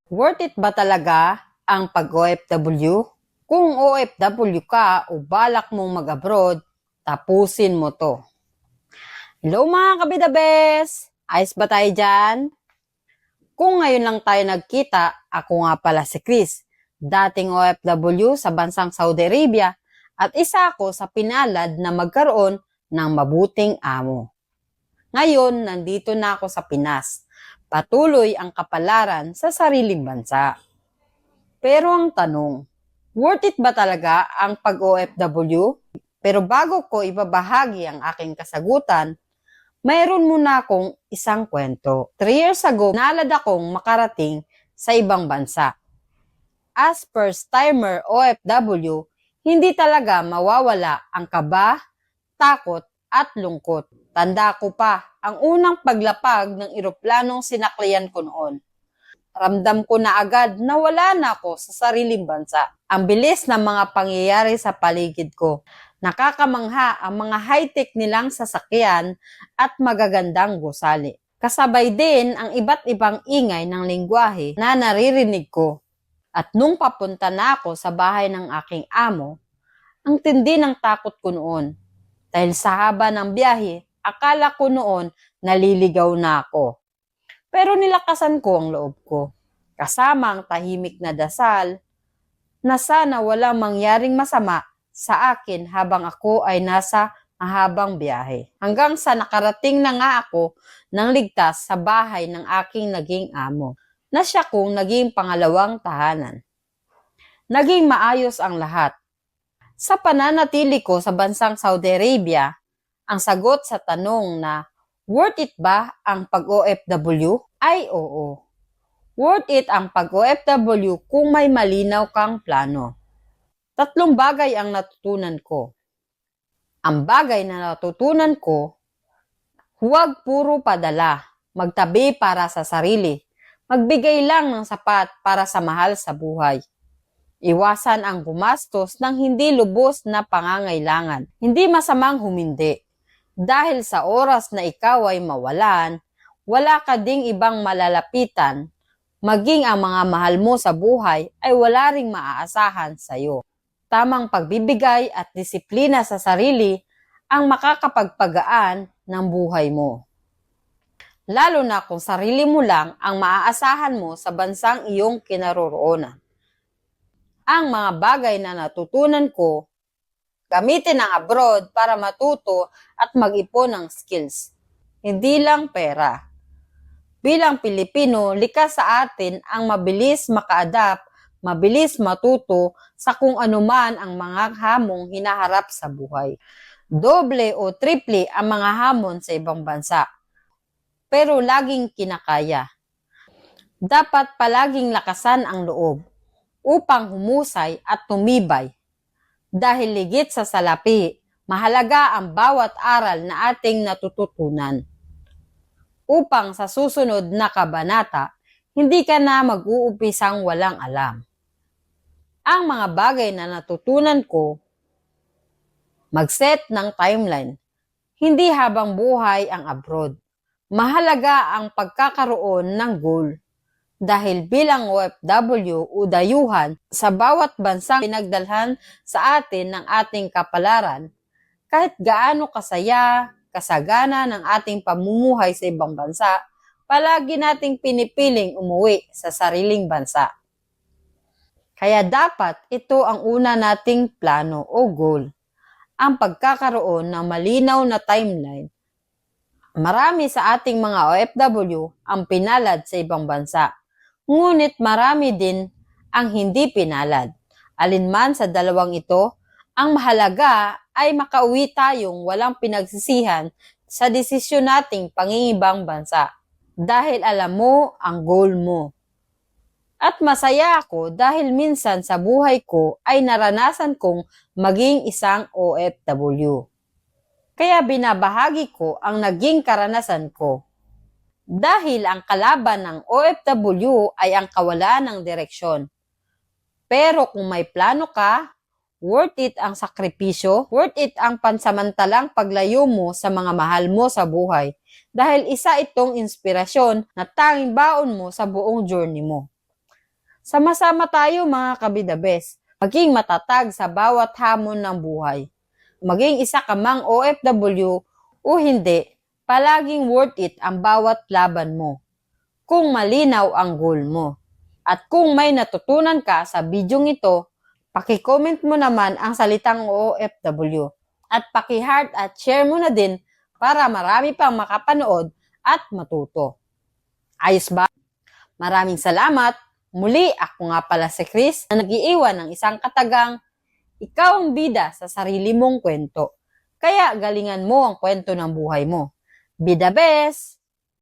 Worth it ba talaga ang pag-OFW? Kung OFW ka o balak mong mag-abroad, tapusin mo to. Hello mga kabidabes! Ayos ba tayo dyan? Kung ngayon lang tayo nagkita, ako nga pala si Chris, dating OFW sa bansang Saudi Arabia at isa ako sa pinalad na magkaroon ng mabuting amo. Ngayon, nandito na ako sa Pinas. Patuloy ang kapalaran sa sariling bansa. Pero ang tanong, worth it ba talaga ang pag-OFW? Pero bago ko ibabahagi ang aking kasagutan, mayroon muna akong isang kwento. 3 years ago, nalad akong makarating sa ibang bansa. As first-timer OFW, hindi talaga mawawala ang kaba, takot at lungkot. Tanda ko pa, ang unang paglapag ng eroplanong sinaklian ko noon. Ramdam ko na agad na wala na ako sa sariling bansa. Ang bilis ng mga pangyayari sa paligid ko. Nakakamangha ang mga high-tech nilang sasakyan at magagandang gusali. Kasabay din ang iba't ibang ingay ng lengguwahe na naririnig ko. At nung papunta na ako sa bahay ng aking amo, ang tindi ng takot ko noon. Dahil sa haba ng biyahe, akala ko noon naliligaw na ako. Pero nilakasan ko ang loob ko, kasama ang tahimik na dasal na sana walang mangyaring masama sa akin habang ako ay nasa mahabang biyahe. Hanggang sa nakarating na nga ako ng ligtas sa bahay ng aking naging amo, na siya kong naging pangalawang tahanan. Naging maayos ang lahat. Sa pananatili ko sa bansang Saudi Arabia, ang sagot sa tanong na worth it ba ang pag-OFW? Ay oo. Worth it ang pag-OFW kung may malinaw kang plano. 3 bagay ang natutunan ko. Ang bagay na natutunan ko, huwag puro padala, magtabi para sa sarili, magbigay lang ng sapat para sa mahal sa buhay. Iwasan ang gumastos ng hindi lubos na pangangailangan. Hindi masamang humindi. Dahil sa oras na ikaw ay mawalan, wala ka ding ibang malalapitan, maging ang mga mahal mo sa buhay ay wala ring maaasahan sa iyo. Tamang pagbibigay at disiplina sa sarili ang makakapagpagaan ng buhay mo. Lalo na kung sarili mo lang ang maaasahan mo sa bansang iyong kinaroroonan. Ang mga bagay na natutunan ko, gamitin ang abroad para matuto at mag-ipon ng skills. Hindi lang pera. Bilang Pilipino, likas sa atin ang mabilis maka-adapt, mabilis matuto sa kung anuman ang mga hamong hinaharap sa buhay. Doble o triple ang mga hamon sa ibang bansa. Pero laging kinakaya. Dapat palaging lakasan ang loob upang humusay at tumibay. Dahil ligit sa salapi, mahalaga ang bawat aral na ating natututunan. Upang sa susunod na kabanata, hindi ka na mag-uumpisang walang alam. Ang mga bagay na natutunan ko, mag-set ng timeline, hindi habang buhay ang abroad. Mahalaga ang pagkakaroon ng goal. Dahil bilang OFW o dayuhan sa bawat bansang pinagdalhan sa atin ng ating kapalaran, kahit gaano kasaya, kasagana ng ating pamumuhay sa ibang bansa, palagi nating pinipiling umuwi sa sariling bansa. Kaya dapat ito ang una nating plano o goal, ang pagkakaroon ng malinaw na timeline. Marami sa ating mga OFW ang pinalad sa ibang bansa. Ngunit marami din ang hindi pinalad. Alinman sa dalawang ito, ang mahalaga ay makauwi tayong walang pinagsisihan sa desisyon nating pangingibang bansa. Dahil alam mo ang goal mo. At masaya ako dahil minsan sa buhay ko ay naranasan kong maging isang OFW. Kaya binabahagi ko ang naging karanasan ko. Dahil ang kalaban ng OFW ay ang kawalan ng direksyon. Pero kung may plano ka, worth it ang sakripisyo, worth it ang pansamantalang paglayo mo sa mga mahal mo sa buhay. Dahil isa itong inspirasyon na tanging baon mo sa buong journey mo. Sama-sama tayo mga kabidabes. Maging matatag sa bawat hamon ng buhay. Maging isa ka mang OFW o hindi, palaging worth it ang bawat laban mo. Kung malinaw ang goal mo. At kung may natutunan ka sa bidyong ito, paki-comment mo naman ang salitang OFW. At paki-heart at share mo na din para marami pang makapanood at matuto. Ayos ba? Maraming salamat. Muli, ako nga pala si Chris na nag-iiwan ng isang katagang ikaw ang bida sa sarili mong kwento. Kaya galingan mo ang kwento ng buhay mo. Be the best!